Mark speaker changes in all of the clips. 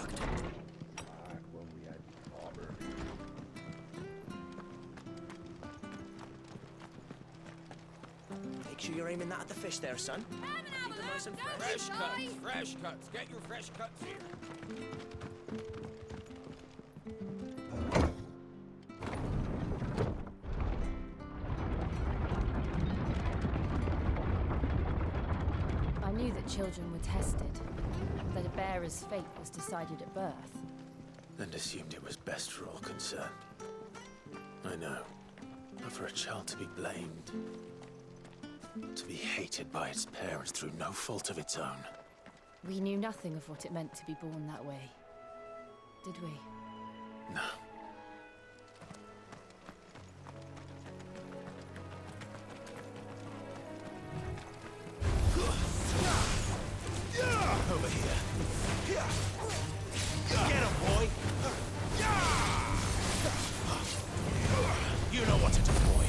Speaker 1: looked.
Speaker 2: Back when we had armor.
Speaker 1: Make sure you're aiming that at the fish there, son. Keep it nice and fresh.
Speaker 3: Fresh cuts. Get your fresh cuts here.
Speaker 4: I knew that children were tested, that a bearer's fate was decided at birth.
Speaker 5: And assumed it was best for all concerned. I know. But for a child to be blamed, to be hated by its parents through no fault of its own.
Speaker 4: We knew nothing of what it meant to be born that way, did we?
Speaker 5: No.
Speaker 1: Over here. Get him, boy! You know what to do, boy.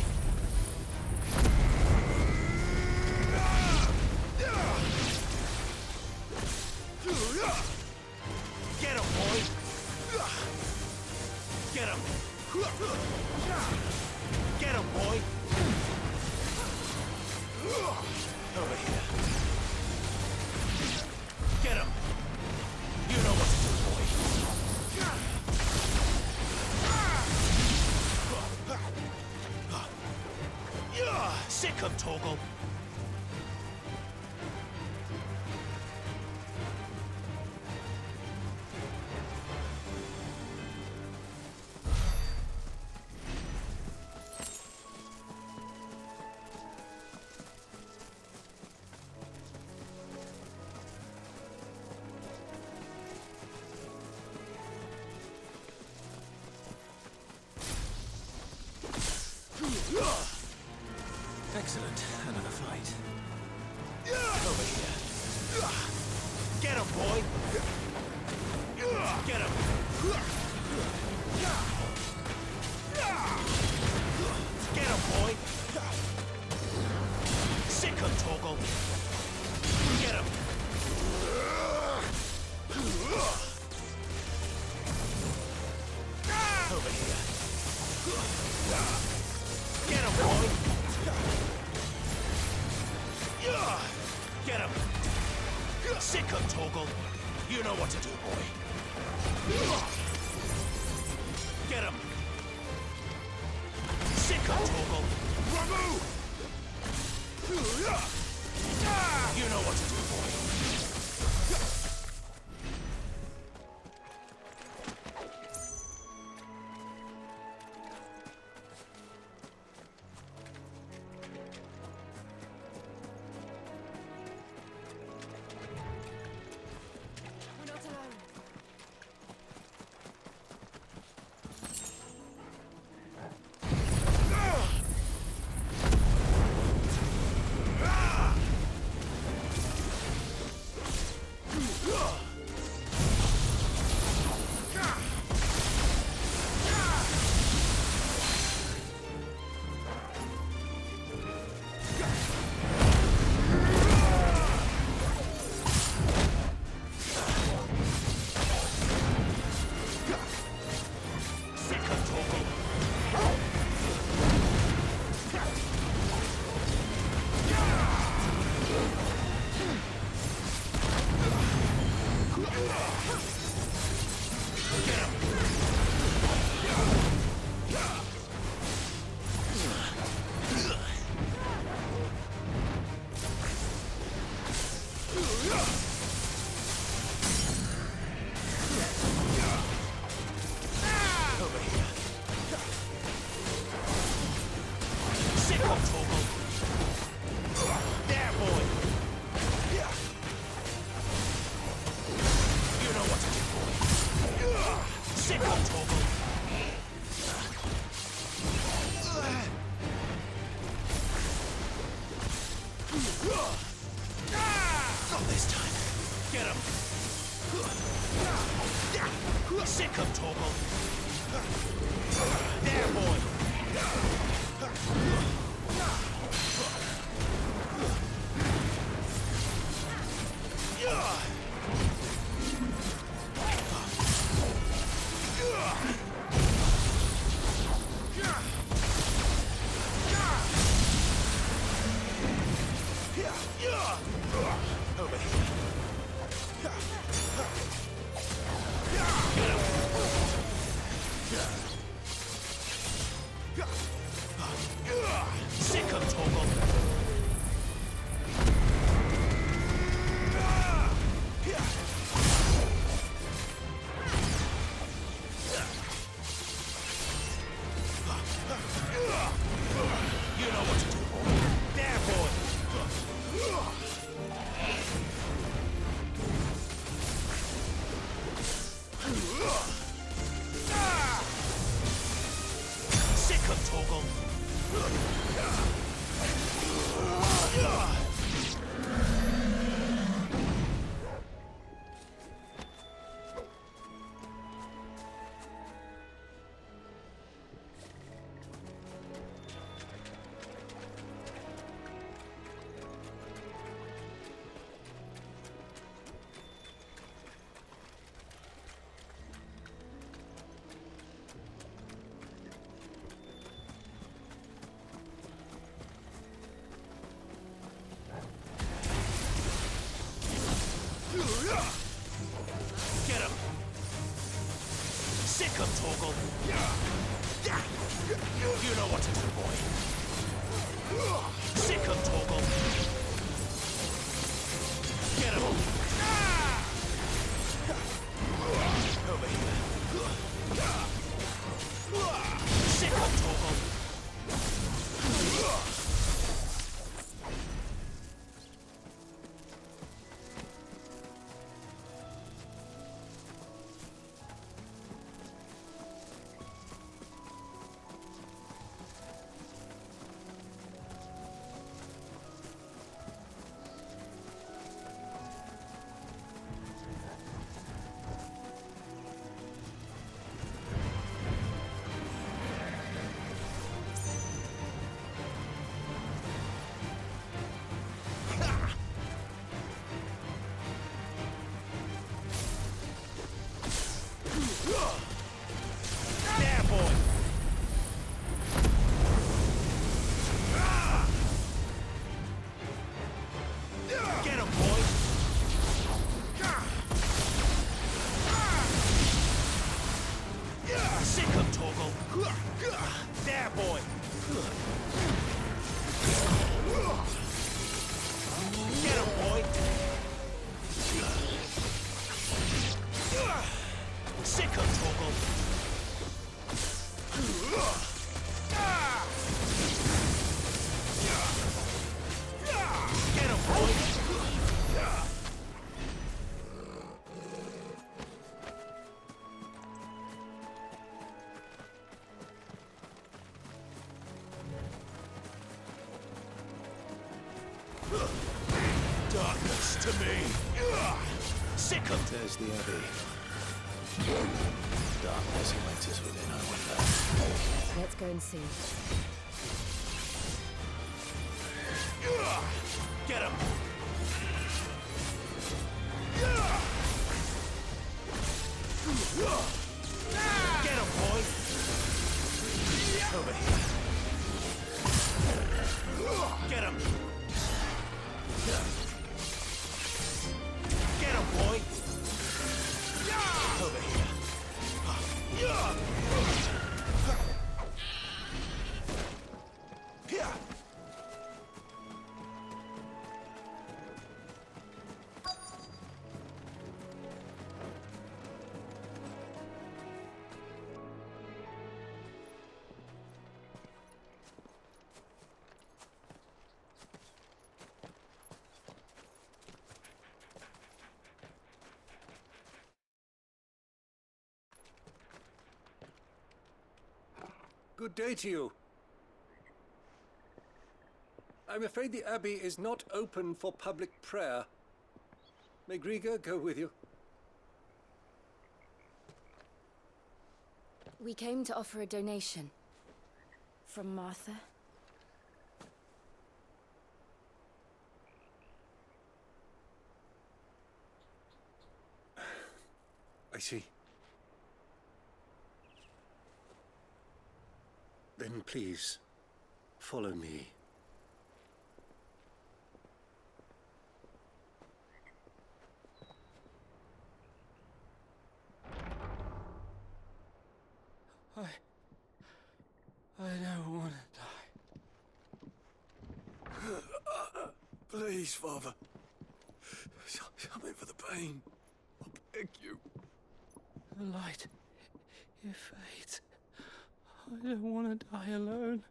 Speaker 1: Get him, boy! Get him! Get him, boy! Over here. Get him! You know what to do, boy. Sick him, Torgal.
Speaker 5: Excellent. Another fight.
Speaker 1: Over here. Get him, boy! Get him! Get him, boy! Sick him, Torgal! Get him! Over here. Get him, boy! Get him! Sick him, Torgal! You know what to do, boy. Get him! Sick him, Torgal! Remove! You know what to do, boy.
Speaker 4: We're not alone.
Speaker 1: Sick him, Torgal! Get him! Over here. Sick him, Torgal! There, boy! You know what to do, boy. Sick him, Torgal! Not this time. Get him! Sick him, Torgal! There, boy! Get him! Sick him, Torgal! You know what to do, boy. Sick him, Torgal! Get him! Over here. Sick him, Torgal! There, boy! Get him, boy! Sick him, Torgal! There, boy! Get him, boy! Sick him, Torgal! Get him, boy! Darkness to me! Sick him!
Speaker 5: There's the Abbey. Darkness awaits us within, I wonder.
Speaker 4: Let's go and see.
Speaker 1: Get him! Get him, boy! Over here. Get him! Get him, boy! Over here. Here!
Speaker 6: Good day to you. I'm afraid the Abbey is not open for public prayer. May Griga go with you?
Speaker 4: We came to offer a donation. From Martha.
Speaker 6: I see. Then please, follow me. I don't want to die.
Speaker 1: Please, Father. Something for the pain. I beg you.
Speaker 6: The light, it fades. I don't want to die alone.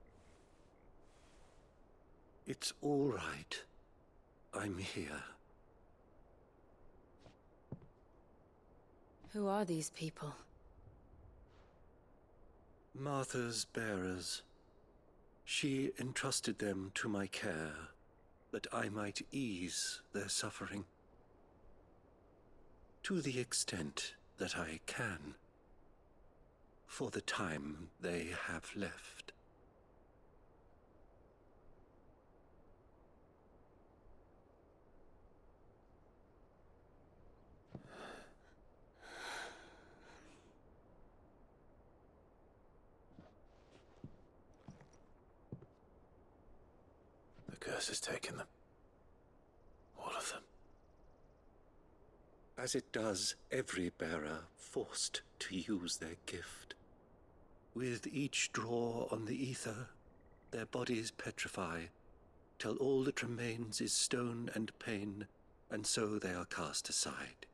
Speaker 6: It's all right. I'm here.
Speaker 4: Who are these people?
Speaker 6: Martha's bearers. She entrusted them to my care, that I might ease their suffering. To the extent that I can. For the time they have left.
Speaker 5: The curse has taken them. All of them.
Speaker 6: as it does every bearer forced to use their gift. With each draw on the ether, their bodies petrify, till all that remains is stone and pain, and so they are cast aside.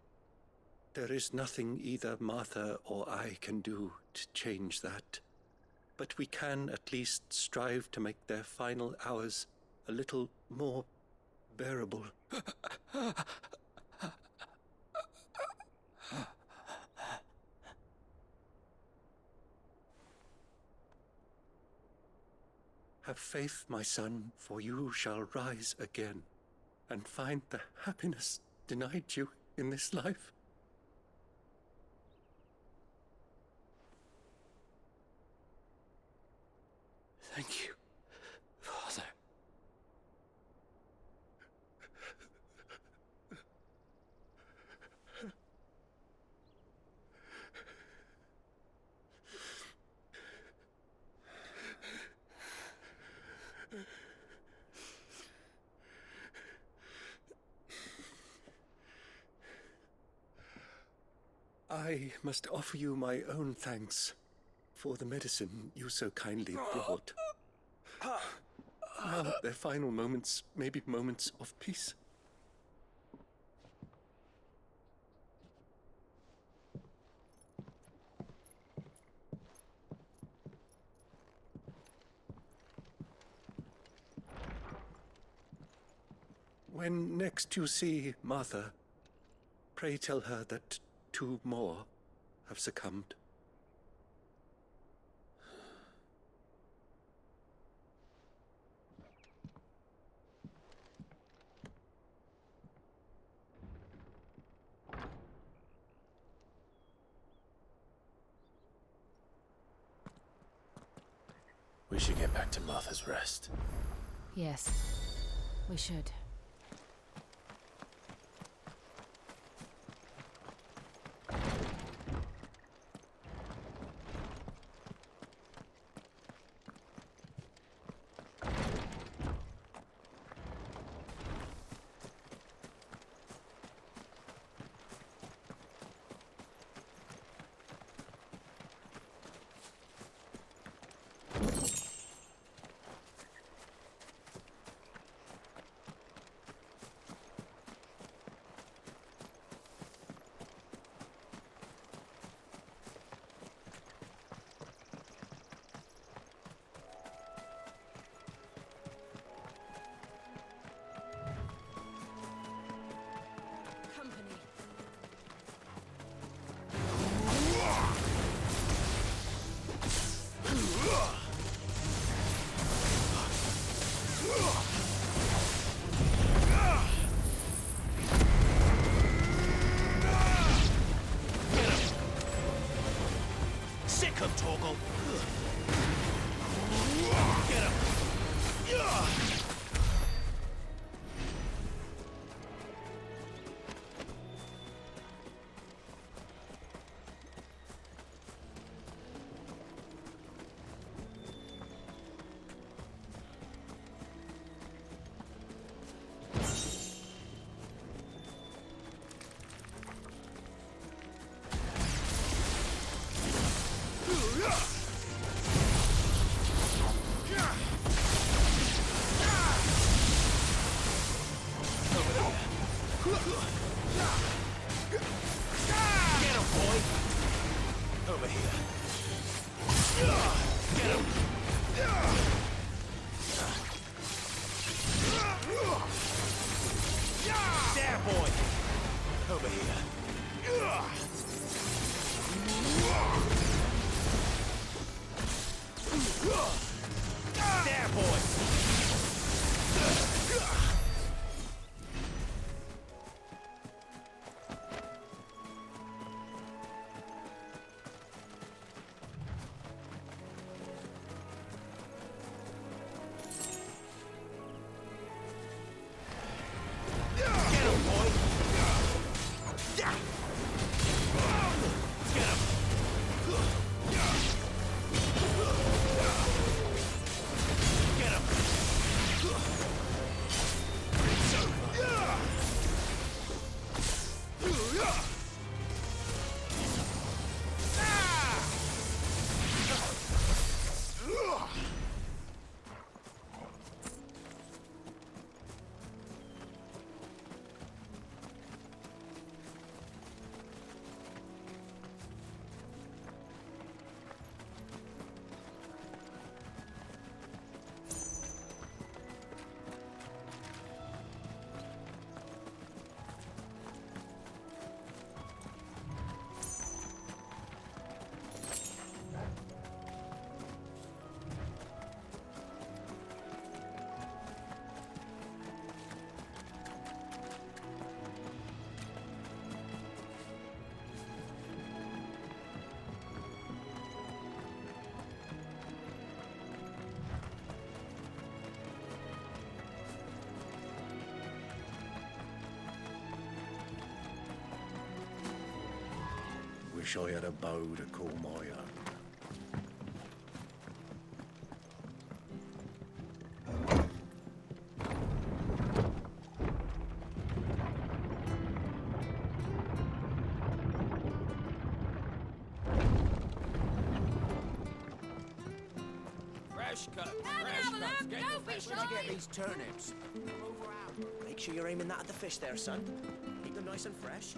Speaker 6: There is nothing either Martha or I can do to change that, but we can at least strive to make their final hours a little more bearable. Have faith, my son, for you shall rise again and find the happiness denied you in this life. Thank you, Father. I must offer you my own thanks for the medicine you so kindly brought. Now their final moments may be moments of peace. When next you see Martha, pray tell her that 2 more have succumbed.
Speaker 5: We should get back to Martha's Rest.
Speaker 4: Yes, we should.
Speaker 5: Sick of Torgal! Get him! Over here. Get him! There, boy! Over here. There, boy! Get him, boy!
Speaker 6: wish I had a bow to call my own.
Speaker 3: Fresh cuts. Get your fresh
Speaker 7: Where'd you get these turnips? Make sure you're aiming that at the fish there, son. Keep them nice and fresh.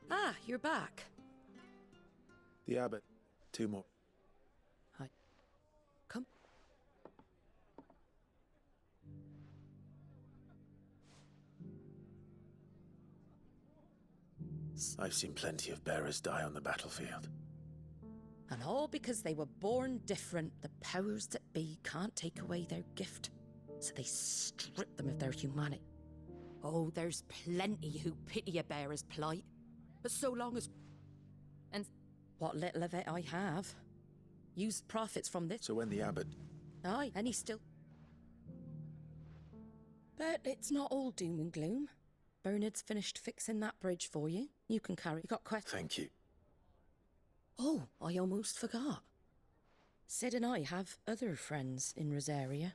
Speaker 8: Ah, you're back.
Speaker 5: The abbot. 2 more.
Speaker 8: Hi. Come.
Speaker 5: I've seen plenty of bearers die on the battlefield.
Speaker 8: And all because they were born different. The powers that be can't take away their gift, so they strip them of their humanity. Oh, there's plenty who pity a bearer's plight. But so long as... And what little of it I have, used profits from this.
Speaker 5: So when the abbot...
Speaker 8: Aye, and he's still... But it's not all doom and gloom. Bernard's finished fixing that bridge for you. You can carry... You got questions?
Speaker 5: Thank you.
Speaker 8: Oh, I almost forgot. Sid and I have other friends in Rosaria.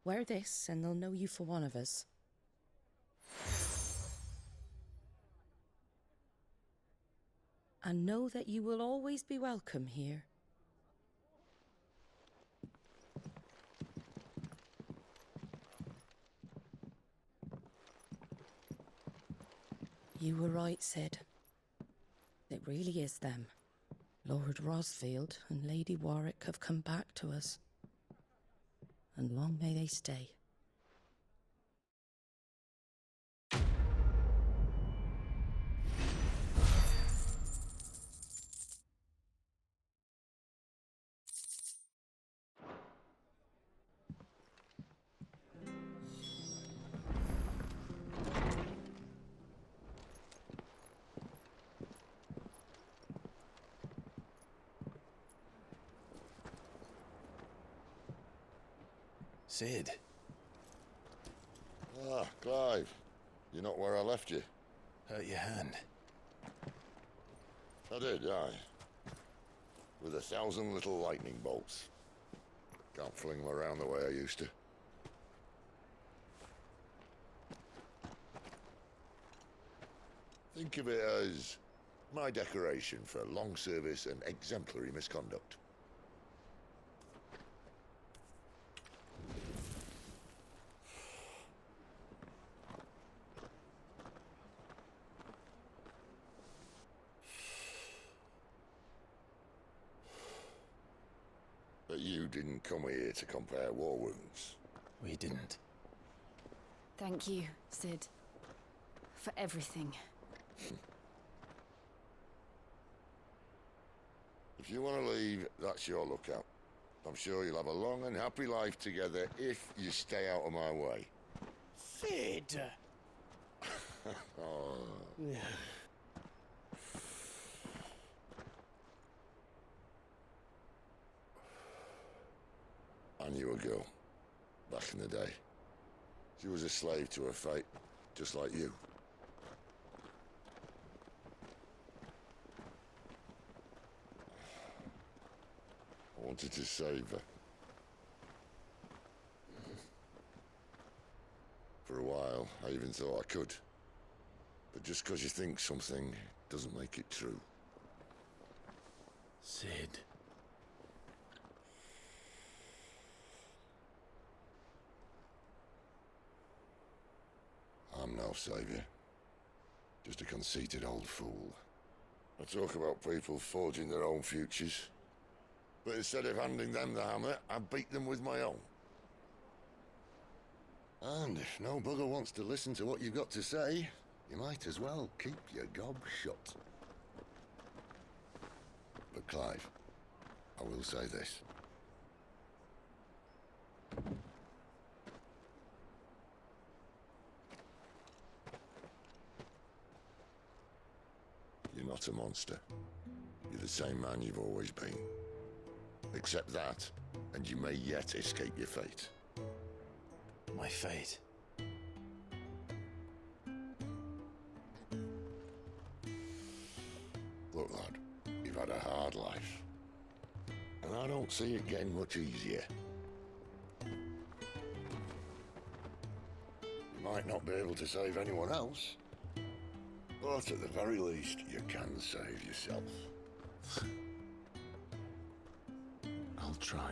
Speaker 8: Wear this and they'll know you for one of us. And know that you will always be welcome here. You were right, Sid. It really is them. Lord Rosfield and Lady Warwick have come back to us. And long may they stay.
Speaker 5: Sid.
Speaker 2: Ah, Clive. You're not where I left you.
Speaker 5: Hurt your hand.
Speaker 2: I did, aye. With 1,000 little lightning bolts. Can't fling them around the way I used to. Think of it as my decoration for long service and exemplary misconduct. But you didn't come here to compare war wounds.
Speaker 5: We didn't.
Speaker 4: Thank you, Sid. For everything.
Speaker 2: If you want to leave, that's your lookout. I'm sure you'll have a long and happy life together if you stay out of my way.
Speaker 7: Sid!
Speaker 2: Oh. I knew a girl, back in the day. She was a slave to her fate, just like you. I wanted to save her. For a while, I even thought I could. But just because you think something doesn't make it true.
Speaker 5: Sid.
Speaker 2: I'm no savior. Just a conceited old fool. I talk about people forging their own futures. But instead of handing them the hammer, I beat them with my own. And if no bugger wants to listen to what you've got to say, you might as well keep your gob shut. But Clive, I will say this. You're not a monster. You're the same man you've always been. Accept that, and you may yet escape your fate.
Speaker 5: My fate.
Speaker 2: Look, lad, you've had a hard life. And I don't see it getting much easier. You might not be able to save anyone else, but at the very least, you can save yourself.
Speaker 5: I'll try.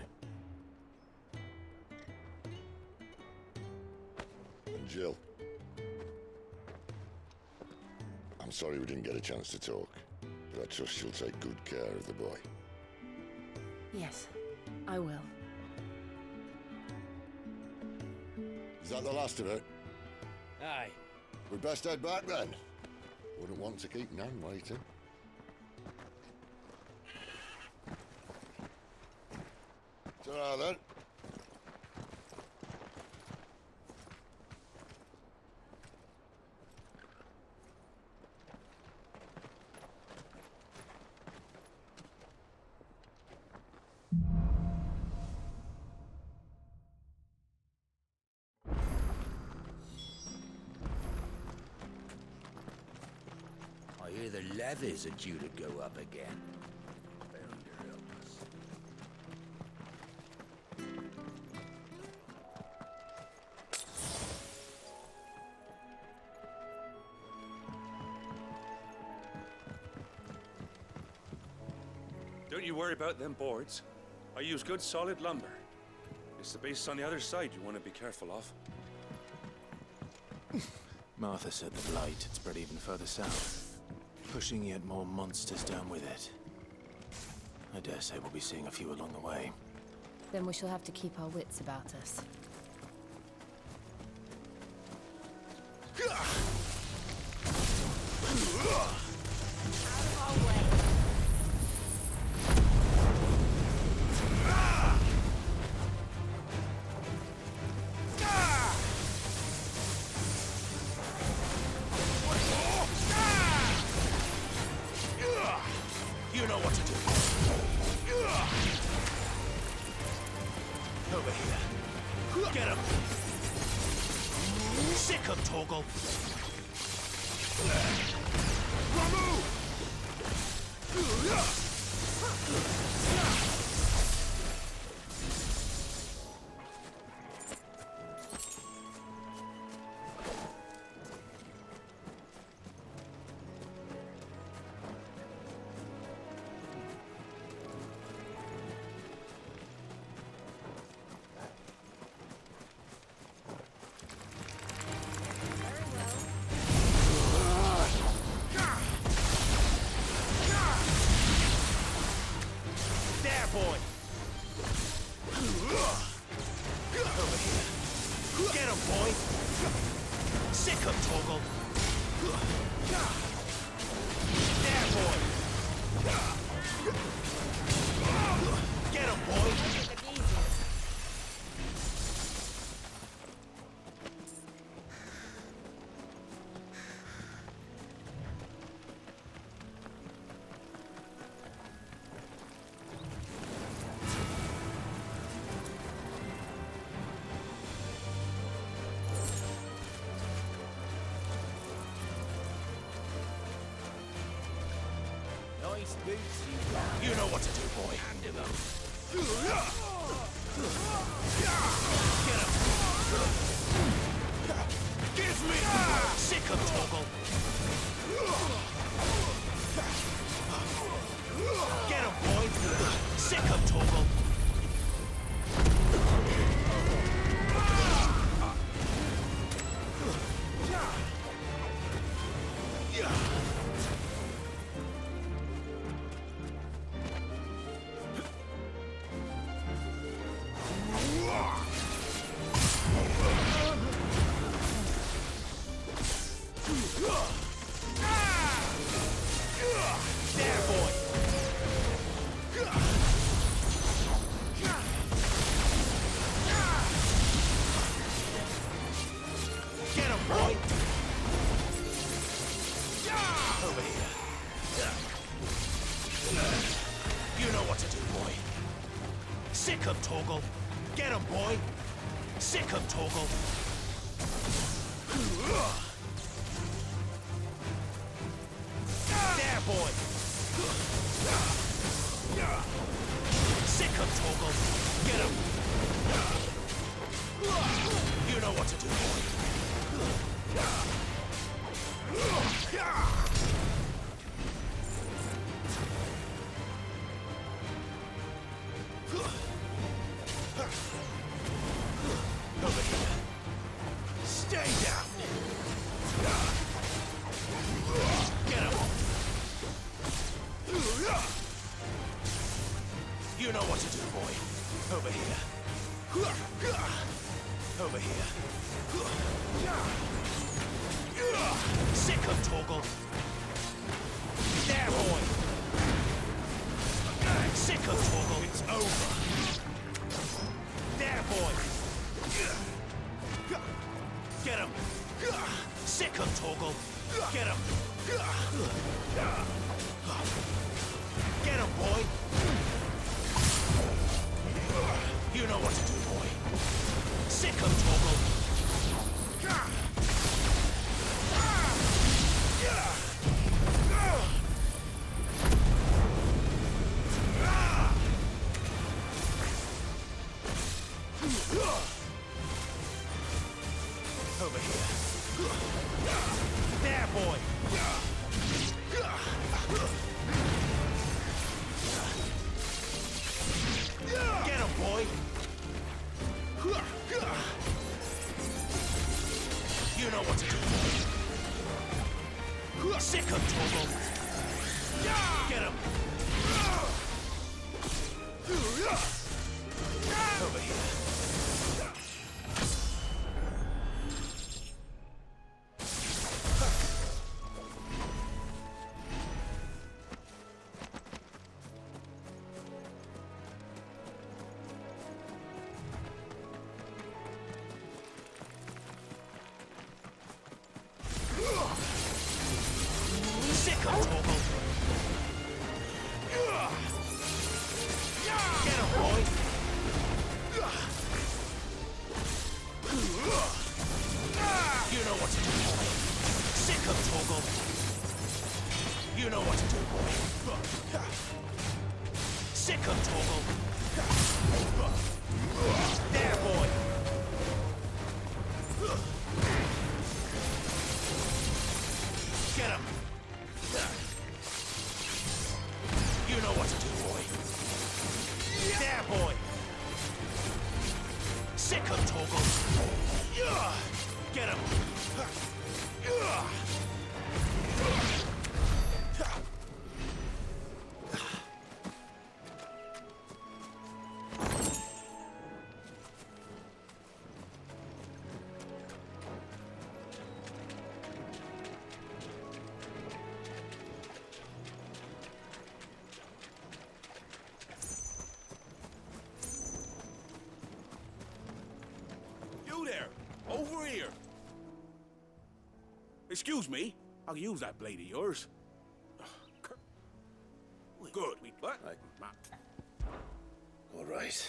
Speaker 2: And Jill, I'm sorry we didn't get a chance to talk, but I trust you'll take good care of the boy.
Speaker 4: Yes, I will.
Speaker 2: Is that the last of it?
Speaker 3: Aye.
Speaker 2: We'd best head back then. Wouldn't want to keep Nan waiting. Ta-ra then.
Speaker 3: I hear the levies are due to go up again. Better help us.
Speaker 1: Don't you worry about them boards. I use good solid lumber. It's the base on the other side you want to be careful of.
Speaker 5: Martha said the blight had spread even further south, pushing yet more monsters down with it. I dare say we'll be seeing a few along the way.
Speaker 4: Then we shall have to keep our wits about us.
Speaker 5: You know what to do. Over here. Get him. Sick him, Torgal. There, boy. Over here. Get him, boy. Sick him, Torgal. There, boy. Get him, boy.
Speaker 3: Nice boots you got.
Speaker 5: You know what to do, boy. Hand him up. Get him. Give me. Sick him, Torgal. Get him, boy. Sick him, Torgal.
Speaker 7: Sick 'em, Torgal. Get 'em, boy. Sick 'em, Torgal. There, boy. Sick 'em, Torgal. Get 'em. You know what to do, boy. Over here. Stay down. Get him. You know what to do, boy. Over here. Over here. Sick of Torgal. There, boy. Sick of Torgal. It's over. There, boy. Get him. Sick of Torgal. Get him. Get him, boy. You know what to do, boy. Sick of Torgal. Over here. There, boy. Get him, boy. You know what to do, boy. Sick of Torgal. Get him. Over here. Sick of Torgal. Get him, boy. You know what to do, boy. Sick of Torgal. You know what to do, boy. Sick of Torgal. There, boy. Get him. You know what to do, boy. There, boy. Sick of Torgal. Get him.
Speaker 1: You there! Over here! Excuse me. I'll use that blade of yours. Good. What?
Speaker 5: All right.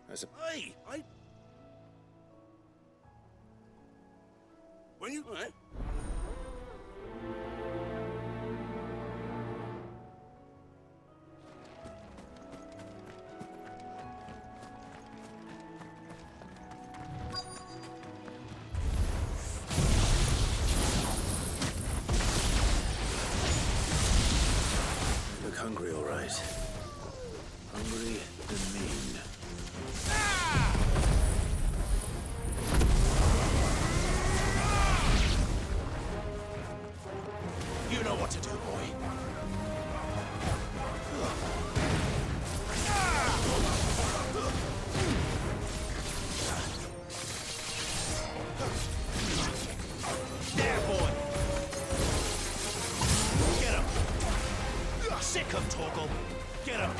Speaker 1: Hey! When you... All right.
Speaker 5: Look hungry, all right. Hungry and mean.
Speaker 7: You know what to do, boy. There, boy. Get him. Sick of Torgal. Get him.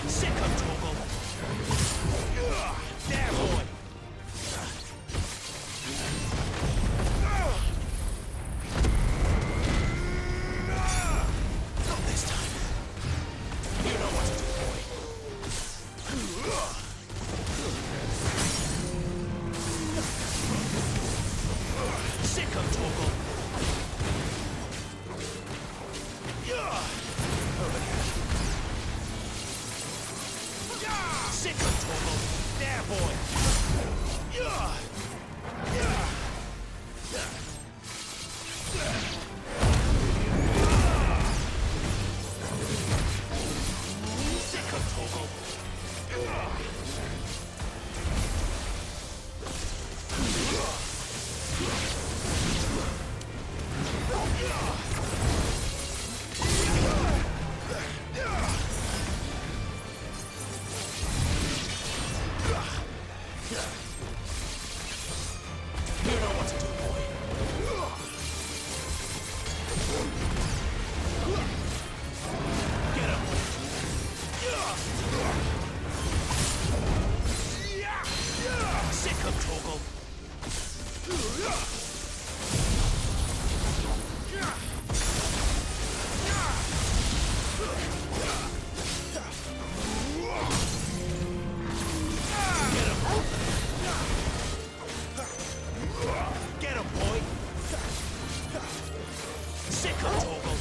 Speaker 7: Sick 'em, Torgal! There, boy! Not this time. You know what to do, boy. Sick 'em, Torgal! Over here. Sick 'em, Torgal! There, boy! Sick 'em, Torgal! You know what to do, boy. Get him. Sick 'em, Torgal. Get him, boy! Sick 'em, Torgal!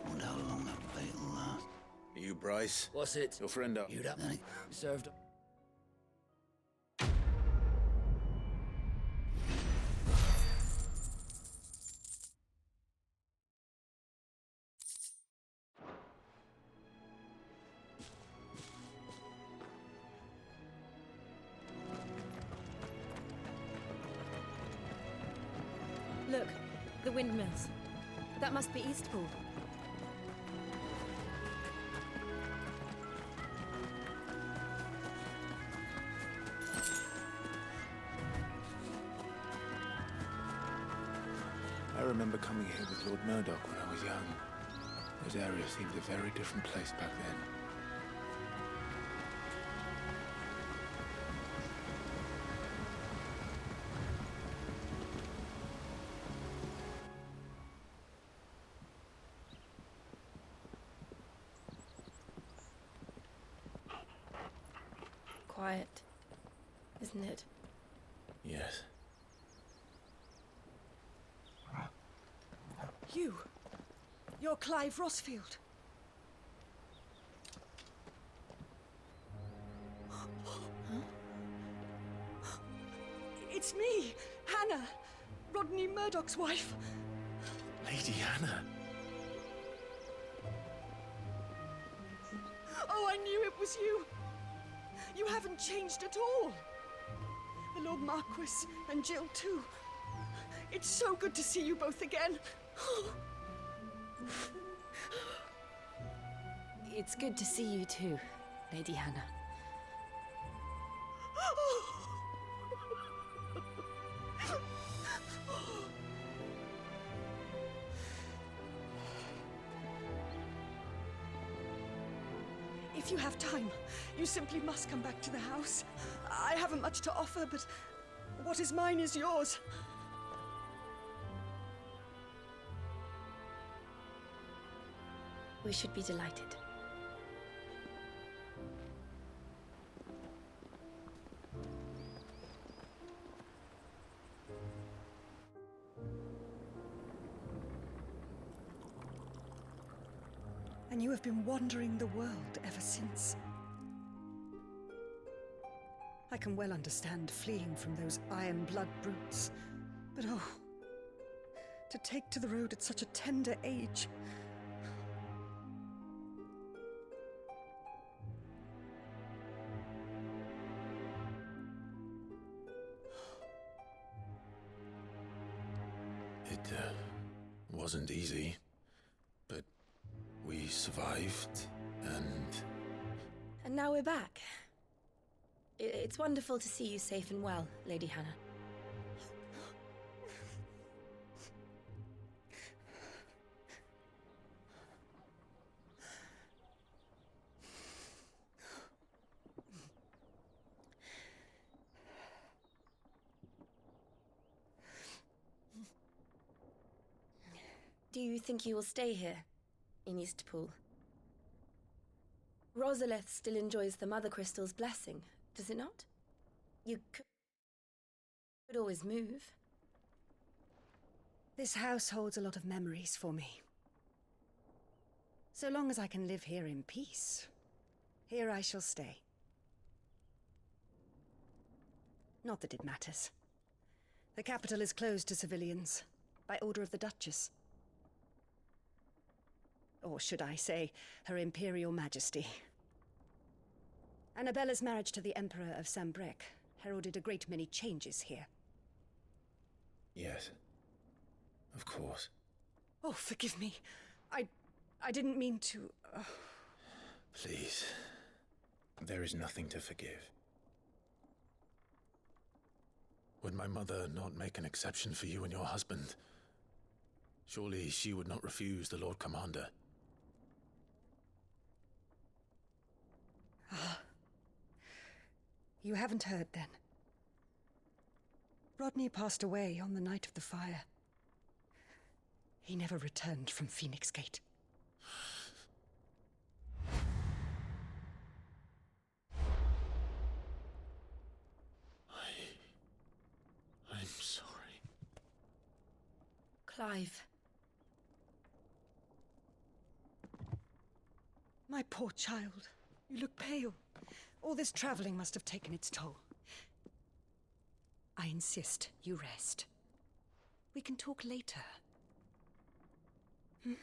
Speaker 3: Wonder how long that fight will last.
Speaker 5: You, Bryce?
Speaker 3: What's it?
Speaker 5: Your friend up.
Speaker 3: You that night served.
Speaker 4: Look, the windmills. That must be Eastpool.
Speaker 5: I remember coming here with Lord Murdoch when I was young. This area seemed a very different place back then.
Speaker 4: Quiet, isn't it?
Speaker 5: Yes.
Speaker 9: You're Clive Rossfield. It's me, Hannah, Rodney Murdoch's wife.
Speaker 5: Lady Hannah.
Speaker 9: Oh, I knew it was you. You haven't changed at all. The Lord Marquis and Jill too. It's so good to see you both again.
Speaker 4: It's good to see you too, Lady Hannah.
Speaker 9: If you have time, you simply must come back to the house. I haven't much to offer, but what is mine is yours.
Speaker 4: We should be delighted.
Speaker 9: and you have been wandering the world ever since. I can well understand fleeing from those iron blood brutes, but oh, to take to the road at such a tender age.
Speaker 5: It wasn't easy, but we survived, and...
Speaker 10: And now we're back. It's wonderful to see you safe and well, Lady Hannah. Do you think you will stay here, in Eastpool? Rosalith still enjoys the Mother Crystal's blessing, does it not? You could always move.
Speaker 9: This house holds a lot of memories for me. So long as I can live here in peace, here I shall stay. Not that it matters. The capital is closed to civilians, by order of the Duchess. Or should I say, Her Imperial Majesty. Annabella's marriage to the Emperor of Sambrec heralded a great many changes here.
Speaker 5: Yes. Of course.
Speaker 9: Oh, forgive me. I didn't mean to...
Speaker 5: Please. There is nothing to forgive. Would my mother not make an exception for you and your husband? Surely she would not refuse the Lord Commander.
Speaker 9: You haven't heard, then. Rodney passed away on the night of the fire. He never returned from Phoenix Gate.
Speaker 5: I'm sorry.
Speaker 10: Clive.
Speaker 9: My poor child. You look pale. All this traveling must have taken its toll. I insist you rest. We can talk later. Hmm?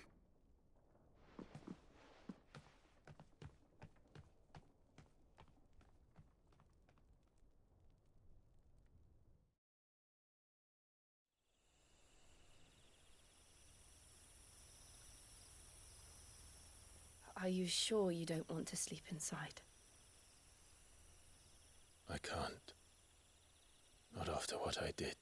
Speaker 10: Are you sure you don't want to sleep inside?
Speaker 5: I can't. Not after what I did.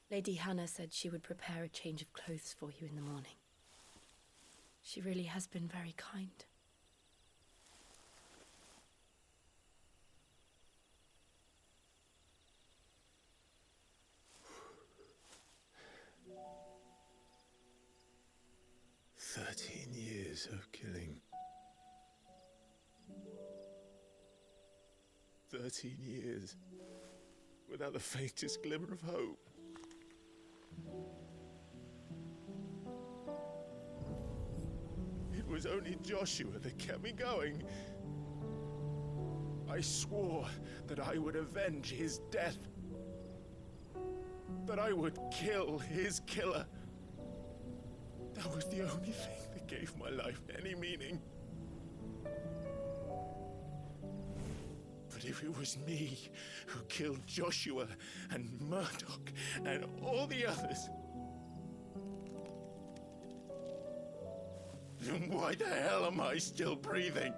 Speaker 10: Lady Hannah said she would prepare a change of clothes for you in the morning. She really has been very kind.
Speaker 5: Years of killing. 13 years without the faintest glimmer of hope. It was only Joshua that kept me going. I swore that I would avenge his death. That I would kill his killer. That was the only thing that gave my life any meaning. But if it was me who killed Joshua and Murdoch and all the others, then why the hell am I still breathing?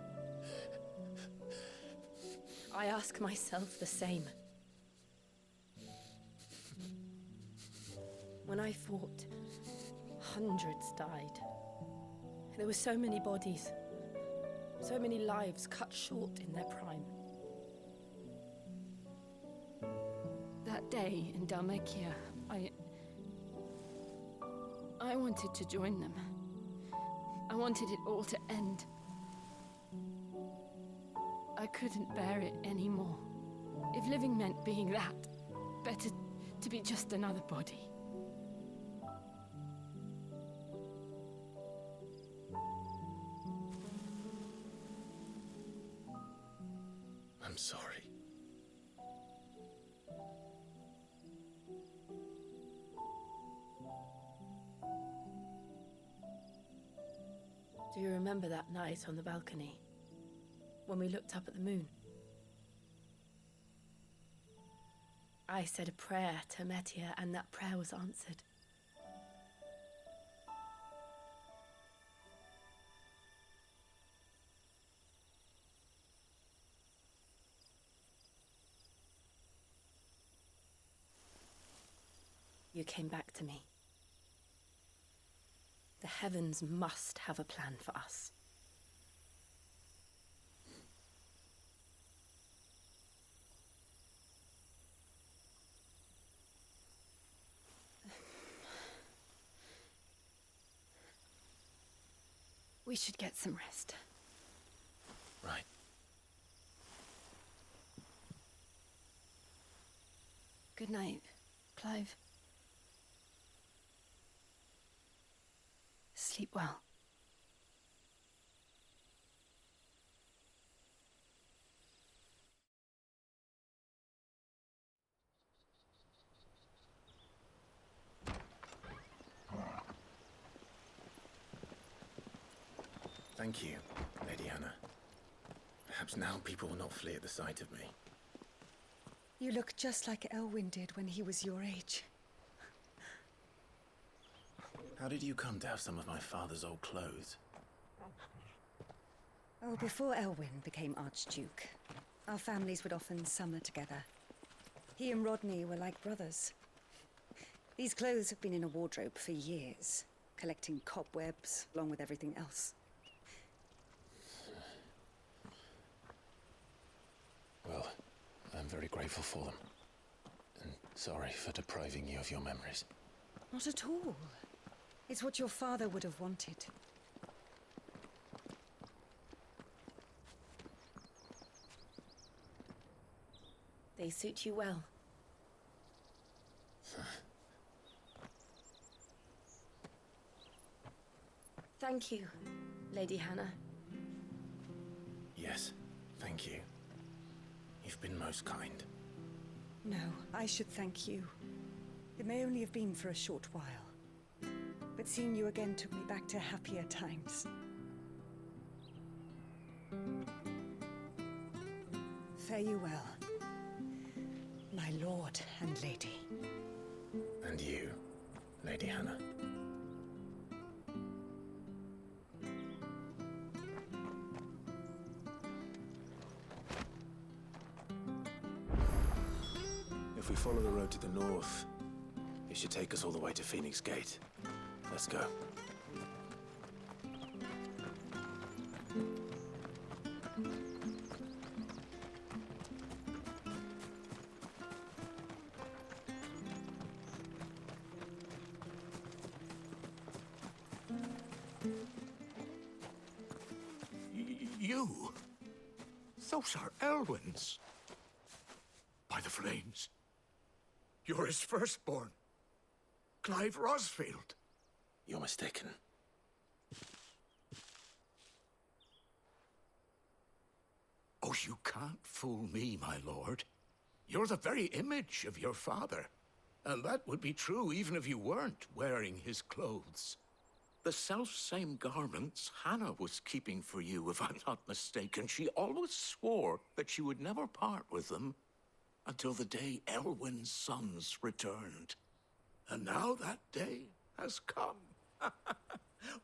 Speaker 10: I ask myself the same. When I fought, hundreds died. There were so many bodies, so many lives cut short in their prime. That day in Dhalmekia, I wanted to join them. I wanted it all to end. I couldn't bear it anymore. If living meant being that, better to be just another body.
Speaker 5: I'm sorry.
Speaker 10: Do you remember that night on the balcony? When we looked up at the moon? I said a prayer to Metia, and that prayer was answered. You came back to me. The heavens must have a plan for us. We should get some rest.
Speaker 5: Right.
Speaker 10: Good night, Clive. Sleep well.
Speaker 5: Thank you, Lady Hannah. Perhaps now people will not flee at the sight of me.
Speaker 9: You look just like Elwyn did when he was your age.
Speaker 5: How did you come to have some of my father's old clothes?
Speaker 9: Oh, before Elwyn became Archduke, our families would often summer together. He and Rodney were like brothers. These clothes have been in a wardrobe for years, collecting cobwebs along with everything else.
Speaker 5: Well, I'm very grateful for them. And sorry for depriving you of your memories.
Speaker 9: Not at all. It's what your father would have wanted.
Speaker 10: They suit you well. Thank you, Lady Hannah.
Speaker 5: Yes, thank you. You've been most kind.
Speaker 9: No, I should thank you. It may only have been for a short while, but seeing you again took me back to happier times. Fare you well, my lord and lady.
Speaker 5: And you, Lady Hannah. If we follow the road to the north, it should take us all the way to Phoenix Gate. Let's go.
Speaker 7: You? Those are Elwyn's. By the flames. You're his firstborn. Clive Rosfield.
Speaker 5: You're mistaken.
Speaker 7: Oh, you can't fool me, my lord. You're the very image of your father. And that would be true even if you weren't wearing his clothes. The self-same garments Hannah was keeping for you, if I'm not mistaken. She always swore that she would never part with them until the day Elwyn's sons returned. And now that day has come.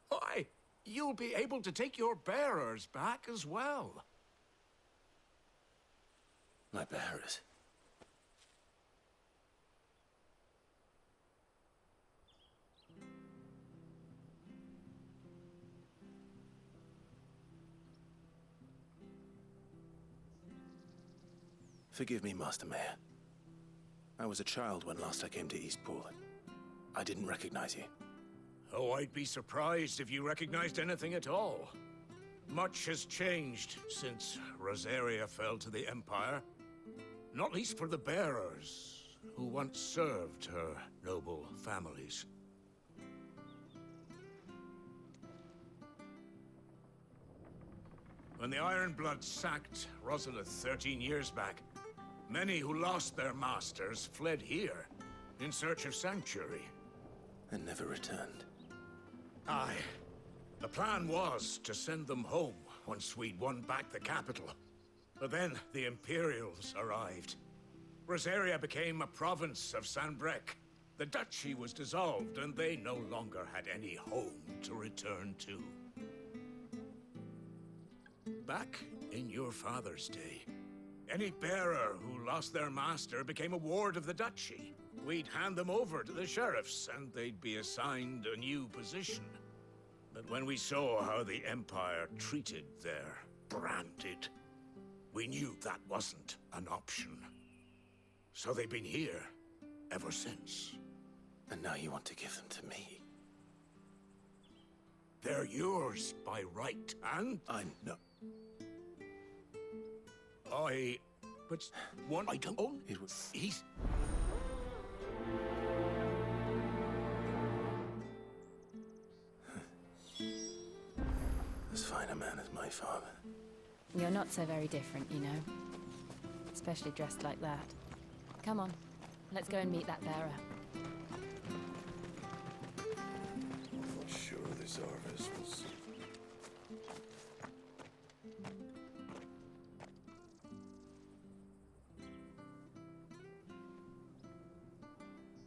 Speaker 7: Why, you'll be able to take your bearers back as well.
Speaker 5: My bearers? Forgive me, Master Mayor. I was a child when last I came to Eastpool. I didn't recognize you.
Speaker 7: Oh, I'd be surprised if you recognized anything at all. Much has changed since Rosaria fell to the Empire. Not least for the bearers, who once served her noble families. When the Ironbloods sacked Rosalith 13 years back, many who lost their masters fled here in search of sanctuary.
Speaker 5: And never returned.
Speaker 7: Aye. The plan was to send them home once we'd won back the capital. But then the Imperials arrived. Rosaria became a province of Sanbreque. The duchy was dissolved, and they no longer had any home to return to. Back in your father's day, any bearer who lost their master became a ward of the duchy. We'd hand them over to the sheriffs, and they'd be assigned a new position. But when we saw how the Empire treated their branded, we knew that wasn't an option. So they've been here ever since.
Speaker 5: And now you want to give them to me?
Speaker 7: They're yours by right, and...
Speaker 5: I know.
Speaker 7: But one I don't own.
Speaker 5: It was...
Speaker 7: He's...
Speaker 5: As fine a man as my father.
Speaker 4: You're not so very different, you know. Especially dressed like that. Come on, let's go and meet that bearer.
Speaker 5: I thought sure this Arvis was...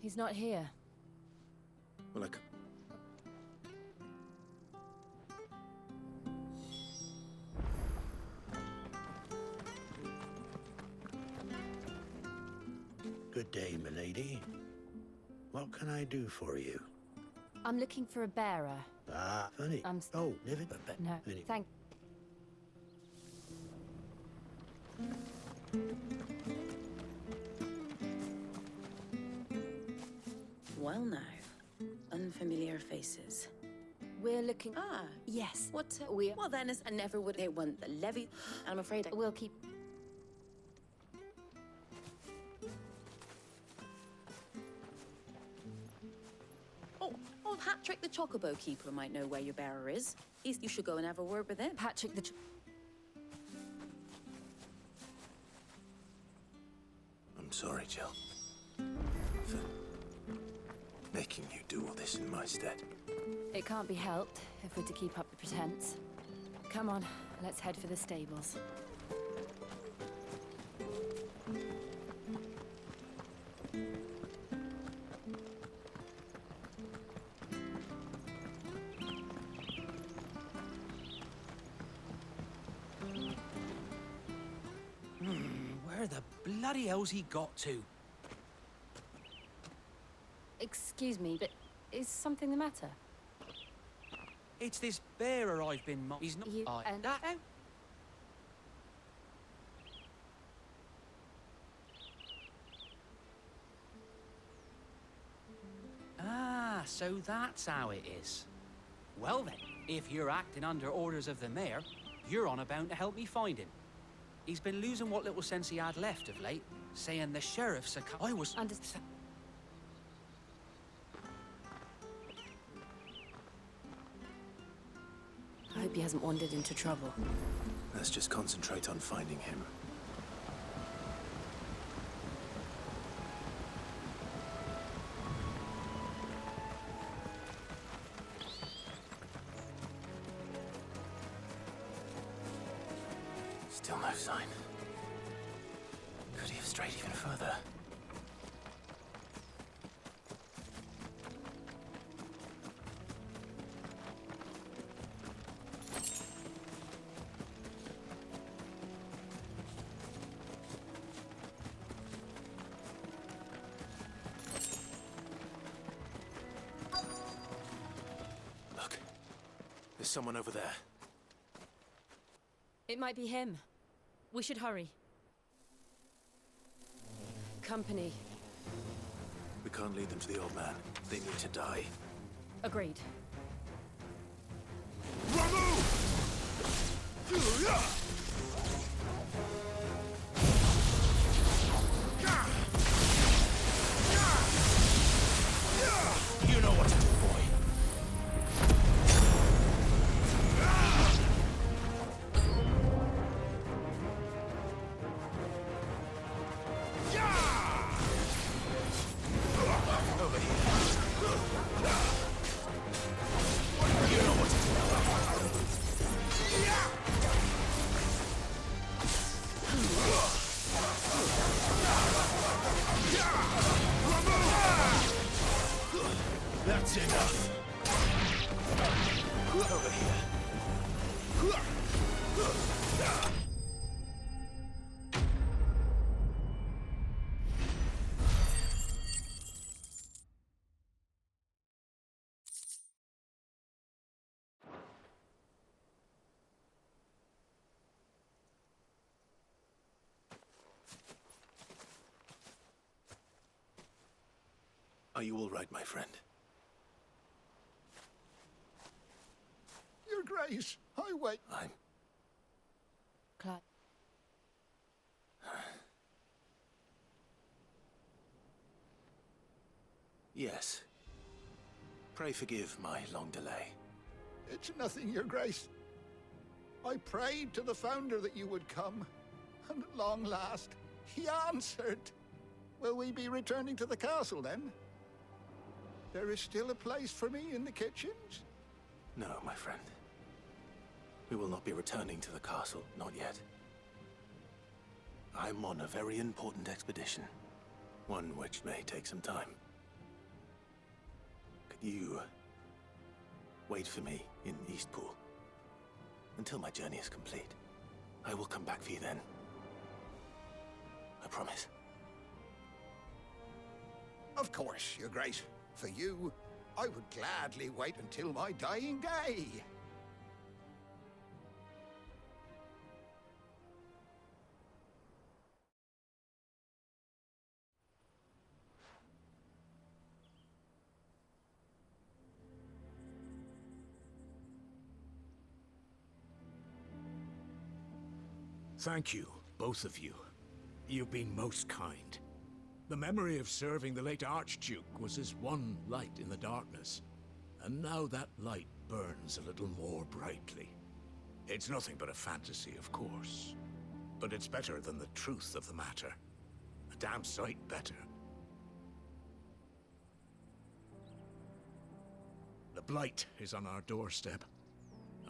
Speaker 4: He's not here.
Speaker 5: Well,
Speaker 3: Good day, milady. What can I do for you?
Speaker 4: I'm looking for a bearer.
Speaker 3: Ah, funny. Oh, living?
Speaker 4: No,
Speaker 3: Anyway.
Speaker 4: thank...
Speaker 11: Well now, unfamiliar faces.
Speaker 4: We're looking...
Speaker 11: Ah,
Speaker 4: Yes.
Speaker 11: what?
Speaker 4: We...
Speaker 11: Well then, I never would they want the levy. I'm afraid I...
Speaker 4: We'll keep...
Speaker 11: Oh, Patrick the Chocobo Keeper might know where your bearer is. You should go and have a word with him.
Speaker 4: Patrick the...
Speaker 5: I'm sorry, Jill. For making you do all this in my stead.
Speaker 4: It can't be helped if we're to keep up the pretense. Come on, let's head for the stables.
Speaker 12: Where the bloody hell's he got to?
Speaker 4: Excuse me, but is something the matter?
Speaker 12: It's this bearer I've been He's not...
Speaker 4: You and...
Speaker 12: That out? Ah, so that's how it is. Well then, if you're acting under orders of the mayor, you're on about to help me find him. He's been losing what little sense he had left of late, saying the sheriff's a... I was...
Speaker 4: Understand. I hope he hasn't wandered into trouble.
Speaker 5: Let's just concentrate on finding him. Still no sign. Could he have strayed even further? Look, there's someone over there.
Speaker 4: It might be him. We should hurry. Company.
Speaker 5: We can't lead them to the old man. They need to die.
Speaker 4: Agreed.
Speaker 7: You know what to do, boy.
Speaker 5: Are you all right, my friend?
Speaker 7: Your Grace, I wait.
Speaker 4: Clive.
Speaker 5: Yes. Pray forgive my long delay.
Speaker 7: It's nothing, Your Grace. I prayed to the Founder that you would come, and at long last, he answered. Will we be returning to the castle, then? There is still a place for me in the kitchens?
Speaker 5: No, my friend. We will not be returning to the castle, not yet. I'm on a very important expedition. One which may take some time. Could you wait for me in Eastpool until my journey is complete? I will come back for you then. I promise.
Speaker 7: Of course, Your Grace. For you, I would gladly wait until my dying day. Thank you, both of you. You've been most kind. The memory of serving the late Archduke was as one light in the darkness, and now that light burns a little more brightly. It's nothing but a fantasy, of course, but it's better than the truth of the matter. A damn sight better. The Blight is on our doorstep.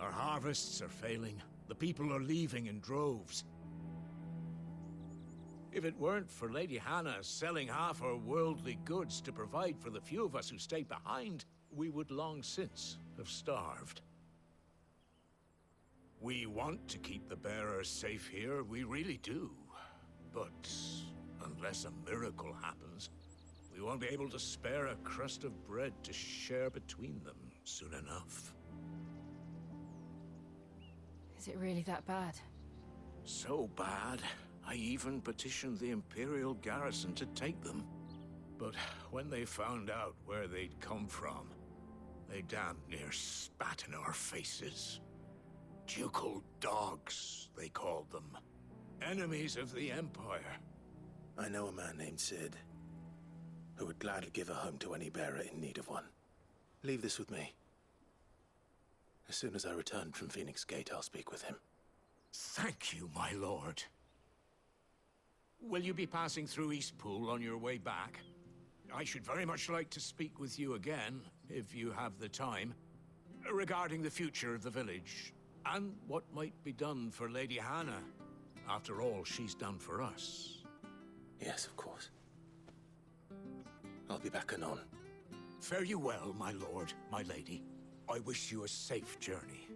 Speaker 7: Our harvests are failing. The people are leaving in droves. If it weren't for Lady Hannah selling half her worldly goods to provide for the few of us who stayed behind, we would long since have starved. We want to keep the bearers safe here, we really do. But unless a miracle happens, we won't be able to spare a crust of bread to share between them soon enough.
Speaker 4: Is it really that bad?
Speaker 7: So bad, I even petitioned the Imperial garrison to take them. But when they found out where they'd come from, they damn near spat in our faces. Ducal dogs, they called them. Enemies of the Empire.
Speaker 5: I know a man named Cid, who would gladly give a home to any bearer in need of one. Leave this with me. As soon as I return from Phoenix Gate, I'll speak with him.
Speaker 7: Thank you, my lord. Will you be passing through Eastpool on your way back? I should very much like to speak with you again, if you have the time, regarding the future of the village, and what might be done for Lady Hannah, after all she's done for us.
Speaker 5: Yes, of course. I'll be back anon.
Speaker 7: Fare you well, my lord, my lady. I wish you a safe journey.